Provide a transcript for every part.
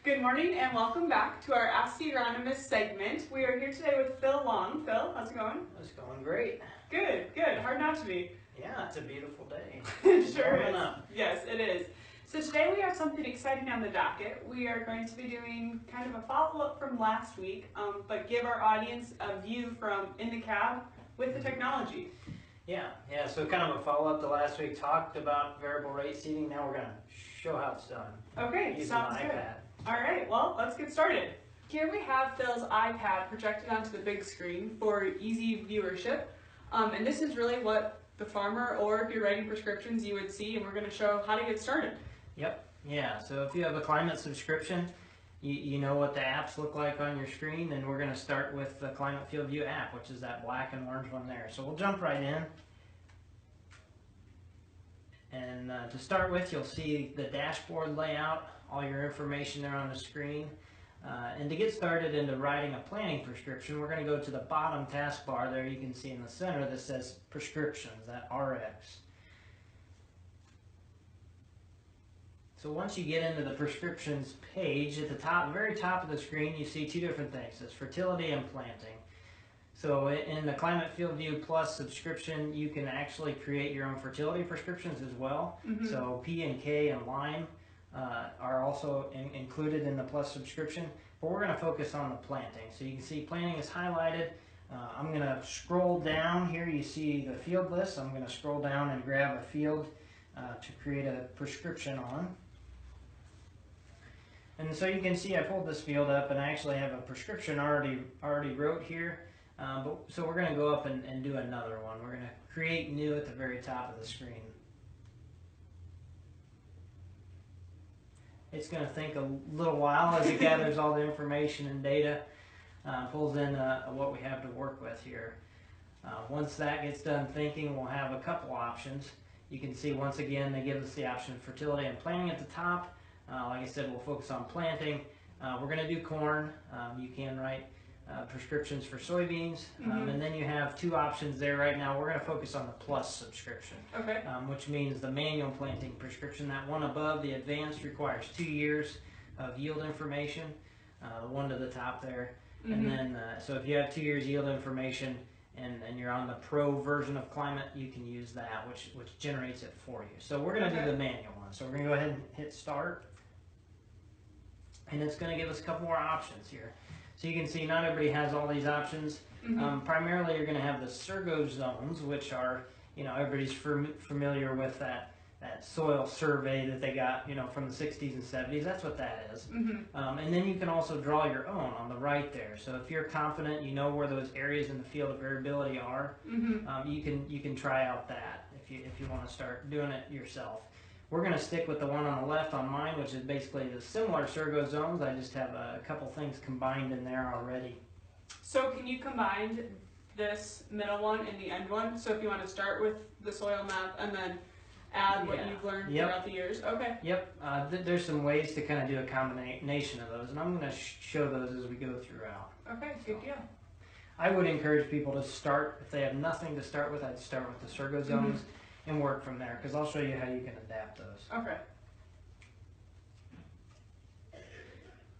Good morning and welcome back to our Ask the Agronomist segment. We are here today with Phil Long. Phil, how's it going? It's going great. Good, good. Hard not to be. Yeah, it's a beautiful day. It sure Warming is. up. Yes, it is. So today we have something exciting on the docket. We are going to be doing kind of a follow-up from last week, but give our audience a view from in the cab with the technology. Yeah. So kind of a follow-up to last week. Talked about variable rate seeding. Now we're going to show how it's done. Okay, using sounds an good. iPad. All right, well, let's get started. Here we have Phil's iPad projected onto the big screen for easy viewership. And this is really what the farmer, or if you're writing prescriptions, you would see, and we're going to show how to get started. Yep. Yeah. So if you have a climate subscription, you know what the apps look like on your screen, and we're going to start with the Climate Field View app, which is that black and orange one there. So we'll jump right in. And to start with, you'll see the dashboard layout, all your information there on the screen. And to get started into writing a planning prescription, we're going to go to the bottom taskbar there. You can see in the center that says prescriptions, that RX. So once you get into the prescriptions page, at the top, very top of the screen, you see two different things. It's fertility and planting. So in the Climate Field View Plus subscription, you can actually create your own fertility prescriptions as well. So P and K and Lyme are also included in the Plus subscription, but we're going to focus on the planting. So you can see planting is highlighted. I'm going to scroll down here. You see the field list. I'm going to scroll down and grab a field to create a prescription on. And so you can see I pulled this field up, and I actually have a prescription already wrote here. So we're going to go up and do another one. We're going to create new at the very top of the screen. It's going to think a little while as it gathers all the information and data, pulls in what we have to work with here. Once that gets done thinking, we'll have a couple options. You can see once again they give us the option of fertility and planting at the top. Like I said, we'll focus on planting. We're going to do corn. You can write prescriptions for soybeans, and then you have two options there right now. We're going to focus on the Plus subscription, which means the manual planting prescription. That one above, the advanced, requires 2 years of yield information, the one to the top there. And then, so if you have 2 years yield information and you're on the Pro version of Climate, you can use that, which generates it for you. So we're going to do the manual one. So we're going to go ahead and hit Start, and it's going to give us a couple more options here. So you can see not everybody has all these options. Primarily you're going to have the Surgo zones, which are, everybody's familiar with that soil survey that they got, from the 60s and 70s. That's what that is. And then you can also draw your own on the right there. So if you're confident, you know where those areas in the field of variability are, you can try out that if you want to start doing it yourself. We're going to stick with the one on the left on mine, which is basically the similar Surgo zones. I just have a couple things combined in there already. So can you combine this middle one and the end one? So if you want to start with the soil map and then add what you've learned throughout the years? Okay. Yep. There's some ways to kind of do a combination of those, and I'm going to show those as we go throughout. Okay, good deal. I would encourage people to start, if they have nothing to start with, I'd start with the Surgo zones. And work from there, because I'll show you how you can adapt those. Okay.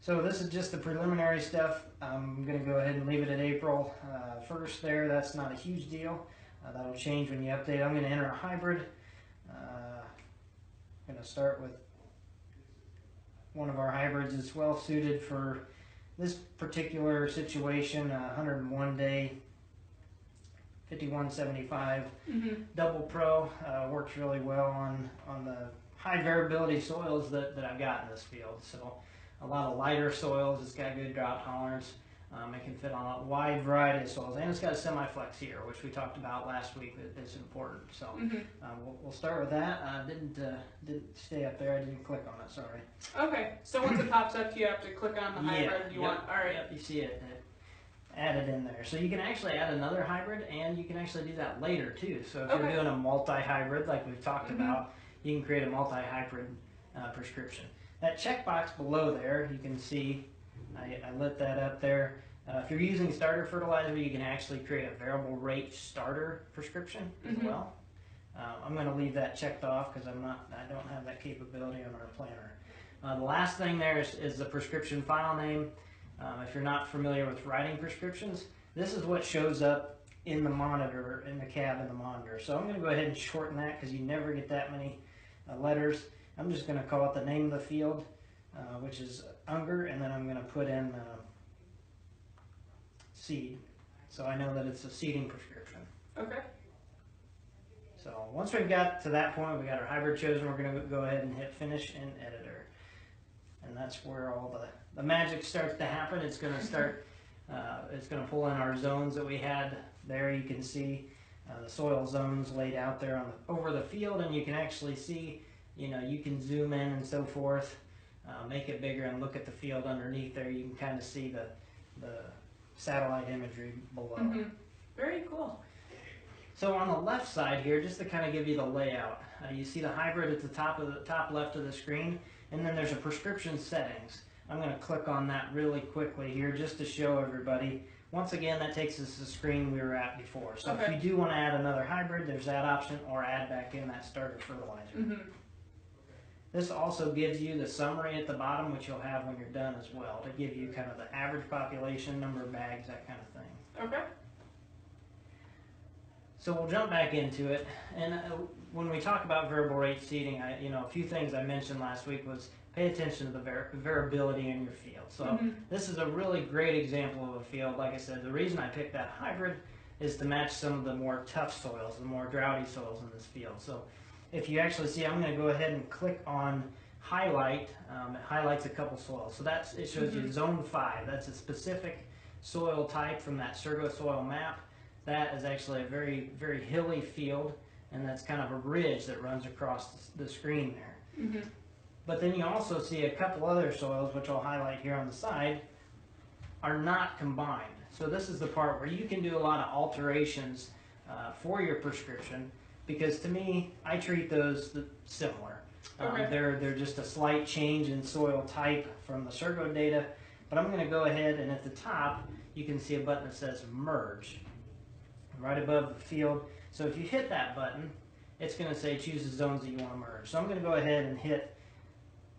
So this is just the preliminary stuff. I'm going to go ahead and leave it at April 1st there. That's not a huge deal. That'll change when you update. I'm going to enter a hybrid. I'm going to start with one of our hybrids that's well suited for this particular situation, 101 day 5175 Double Pro. Works really well on the high variability soils that I've got in this field. So a lot of lighter soils. It's got good drought tolerance. It can fit on a wide variety of soils, and it's got a semi-flex here, which we talked about last week. It's important. So we'll start with that. Didn't stay up there. I didn't click on it. Sorry. Okay. So once it pops up, you have to click on the hybrid you want. All right. Yep. You see it. Added in there. So you can actually add another hybrid, and you can actually do that later too. So if you're doing a multi-hybrid like we've talked about, you can create a multi-hybrid prescription. That checkbox below there, you can see I lit that up there. If you're using starter fertilizer, you can actually create a variable rate starter prescription as well. I'm going to leave that checked off because I don't have that capability on our planner. The last thing there is the prescription file name. If you're not familiar with writing prescriptions, this is what shows up in the monitor, in the cab in the monitor. So I'm going to go ahead and shorten that because you never get that many letters. I'm just going to call it the name of the field, which is Unger, and then I'm going to put in seed. So I know that it's a seeding prescription. Okay. So once we've got to that point, we got our hybrid chosen, we're going to go ahead and hit finish in editor. And that's where all the magic starts to happen. It's going to start, it's going to pull in our zones that we had there. You can see the soil zones laid out there over the field, and you can actually see, you can zoom in and so forth, make it bigger and look at the field underneath there. You can kind of see the satellite imagery below. Mm-hmm. Very cool. So on the left side here, just to kind of give you the layout, you see the hybrid at the top left of the screen, and then there's a prescription settings. I'm going to click on that really quickly here just to show everybody. Once again, that takes us to the screen we were at before. So okay. If you do want to add another hybrid, there's that option, or add back in that starter fertilizer. Mm-hmm. This also gives you the summary at the bottom, which you'll have when you're done as well, to give you kind of the average population, number of bags, that kind of thing. Okay. So we'll jump back into it, and when we talk about variable rate seeding, a few things I mentioned last week was pay attention to the variability in your field. So This is a really great example of a field. Like I said, the reason I picked that hybrid is to match some of the more tough soils, the more droughty soils in this field. So if you actually see, I'm going to go ahead and click on highlight. It highlights a couple soils. So it shows you zone 5. That's a specific soil type from that Surgo soil map. That is actually a very, very hilly field, and that's kind of a ridge that runs across the screen there. Mm-hmm. But then you also see a couple other soils, which I'll highlight here on the side, are not combined. So this is the part where you can do a lot of alterations for your prescription, because to me, I treat those similar. Okay. They're just a slight change in soil type from the Surgo data, but I'm going to go ahead, and at the top, you can see a button that says Merge, right above the field. So if you hit that button, it's going to say choose the zones that you want to merge. So I'm going to go ahead and hit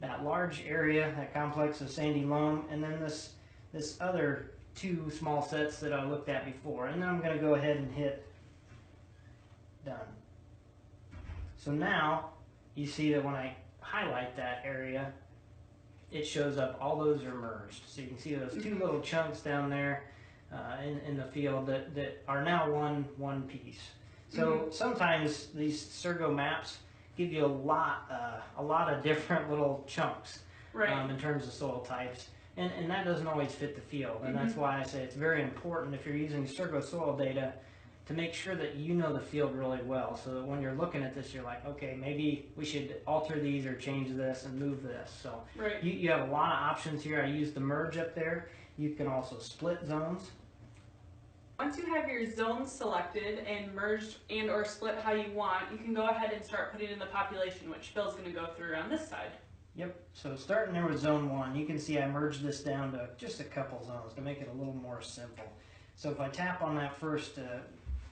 that large area, that complex of sandy loam, and then this other 2 small sets that I looked at before. And then I'm going to go ahead and hit done. So now you see that when I highlight that area, it shows up all those are merged. So you can see those 2 little chunks down there in the field that are now one piece. So sometimes these Surgo maps give you a lot of different little chunks, right. In terms of soil types, and that doesn't always fit the field, and that's why I say it's very important if you're using Surgo soil data to make sure that you know the field really well, so that when you're looking at this, you're like, okay, maybe we should alter these or change this and move this. So right. you have a lot of options here. I used the merge up there. You can also split zones. Once you have your zones selected and merged and or split how you want, you can go ahead and start putting in the population, which Phil's going to go through on this side. Yep, so starting there with zone 1, you can see I merged this down to just a couple zones to make it a little more simple. So if I tap on that first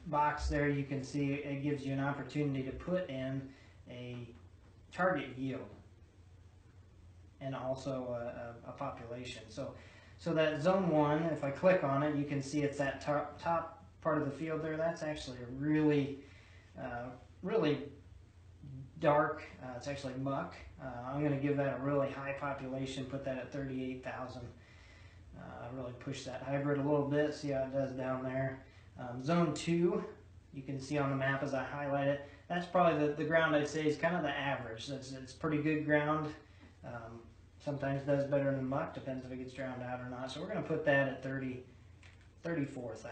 box there, you can see it gives you an opportunity to put in a target yield and also a population. So that zone 1, if I click on it, you can see it's that top part of the field there. That's actually a really dark, it's actually muck. I'm going to give that a really high population, put that at 38,000. Really push that hybrid a little bit, see how it does down there. Zone 2, you can see on the map as I highlight it, that's probably the ground I'd say is kind of the average. It's pretty good ground. Sometimes does better than muck, depends if it gets drowned out or not. So we're going to put that at 34,000.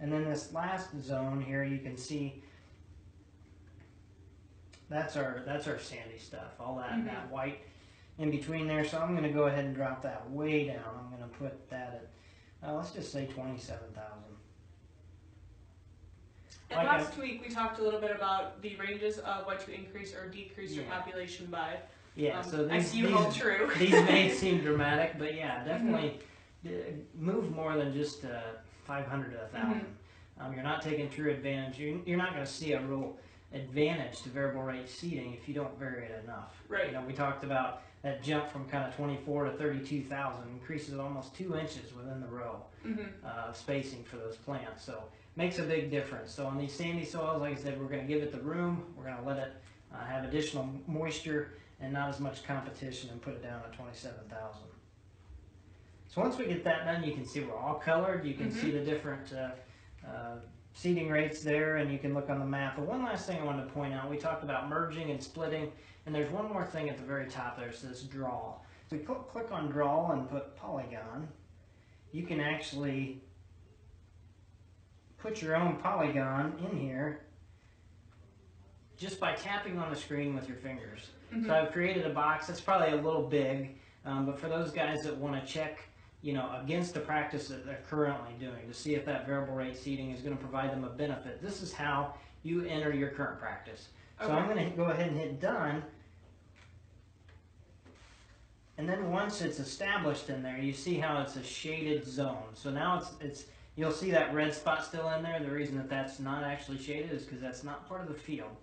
And then this last zone here, you can see that's our sandy stuff, all that white in between there. So I'm going to go ahead and drop that way down. I'm going to put that at, let's just say 27,000. And last week we talked a little bit about the ranges of what to increase or decrease your population by. Yeah, so these hold true. These may seem dramatic, but yeah, definitely move more than just 500 to 1,000. You're not taking true advantage. You're not going to see a real advantage to variable rate seating if you don't vary it enough. Right. You know, we talked about that jump from kind of 24 to 32,000 increases almost 2 inches within the row spacing for those plants. So makes a big difference. So on these sandy soils, like I said, we're going to give it the room. We're going to let it have additional moisture and not as much competition, and put it down at 27,000. So once we get that done, you can see we're all colored. You can see the different seeding rates there, and you can look on the map. But one last thing I wanted to point out, we talked about merging and splitting, and there's one more thing at the very top there. It says draw. So we click on draw and put polygon. You can actually put your own polygon in here just by tapping on the screen with your fingers. So I've created a box that's probably a little big, but for those guys that want to check, you know, against the practice that they're currently doing to see if that variable rate seeding is going to provide them a benefit, this is how you enter your current practice. So I'm going to go ahead and hit done. And then once it's established in there, you see how it's a shaded zone. So now you'll see that red spot still in there. The reason that that's not actually shaded is because that's not part of the field.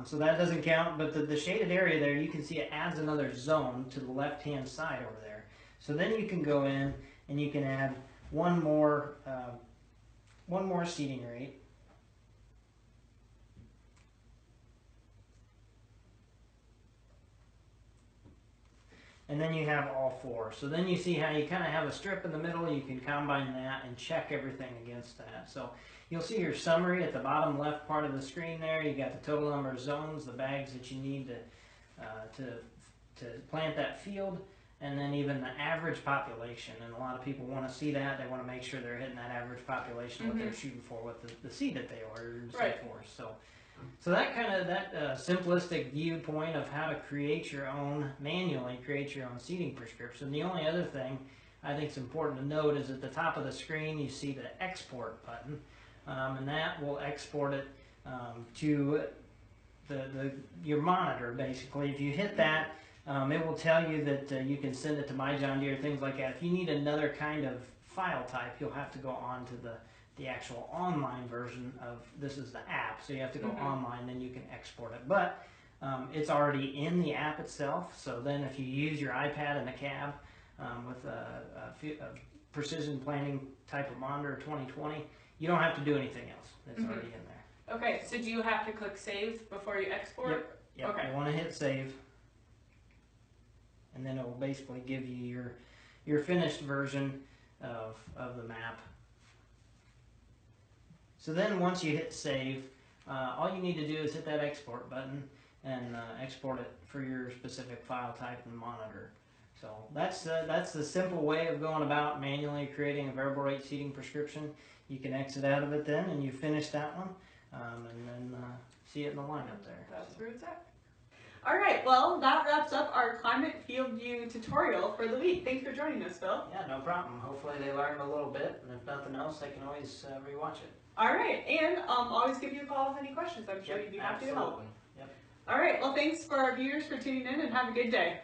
So that doesn't count, but the shaded area there, you can see it adds another zone to the left-hand side over there. So then you can go in and you can add one more seeding rate. And then you have all four. So then you see how you kind of have a strip in the middle. You can combine that and check everything against that. So you'll see your summary at the bottom left part of the screen there. You got the total number of zones, the bags that you need to plant that field, and then even the average population. And a lot of people want to see that. They want to make sure they're hitting that average population, what they're shooting for with the seed that they ordered and so forth. So that kind of simplistic viewpoint of how to manually create your own seeding prescription. The only other thing I think is important to note is at the top of the screen you see the export button, and that will export it to your monitor basically. If you hit that, it will tell you that you can send it to My John Deere, things like that. If you need another kind of file type, you'll have to go on to the actual online version of this is the app, so you have to go online, then you can export it. But it's already in the app itself, so then if you use your iPad in the cab with a precision planting type of monitor 2020, you don't have to do anything else. It's already in there. Okay, so do you have to click save before you export? Yep. Okay. You want to hit save, and then it will basically give you your finished version of the map. So then once you hit save, all you need to do is hit that export button and export it for your specific file type and monitor. So that's the simple way of going about manually creating a variable rate seeding prescription. You can exit out of it then, and you finish that one, and then see it in the lineup there. That's where it's at. All right, well, that wraps up our Climate Field View tutorial for the week. Thanks for joining us, Phil. Yeah, no problem. Hopefully they learned a little bit, and if nothing else, they can always rewatch it. All right, and always give you a call with any questions. I'm sure you'd be happy to help. Yep. All right, well, thanks for our viewers for tuning in, and have a good day.